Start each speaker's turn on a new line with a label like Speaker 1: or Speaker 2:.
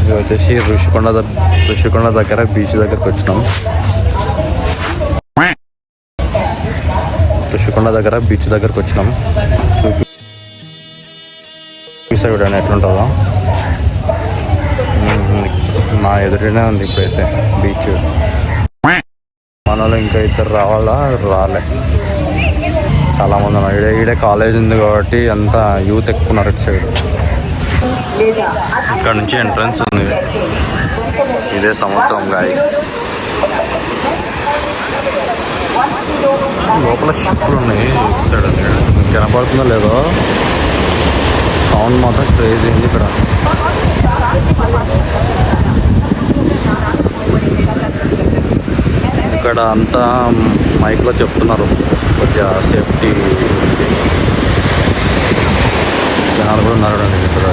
Speaker 1: ఇది వచ్చేసి ఋషికొండ దగ్గర బీచ్ దగ్గరకు వచ్చినాం. ఋషికొండ దగ్గర బీచ్ దగ్గరకు వచ్చినాం. చూడండి ఎట్లుంటుందో. నా ఎదురునే ఉంది ఇప్పుడైతే బీచ్. మనలో ఇంకా ఇద్దరు రాలే. చాలామంది ఉన్నారు. ఈడే కాలేజ్ ఉంది కాబట్టి అంతా యూత్ ఎక్కువ ఉన్నారు ఇటు సైడ్. ఇక్కడ నుంచి ఎంట్రన్స్ ఉంది. ఇదే సముద్రం గాయస్. లోపల షిప్లు ఉన్నాయి. కనపడుతుందో లేదో, సౌండ్ మాత్రం క్రేజీ ఉంది ఇక్కడ. ఇక్కడ అంతా మైక్లో చెప్తున్నారు కొద్దిగా సేఫ్టీ. జనాలు కూడా ఉన్నారు ఇక్కడ.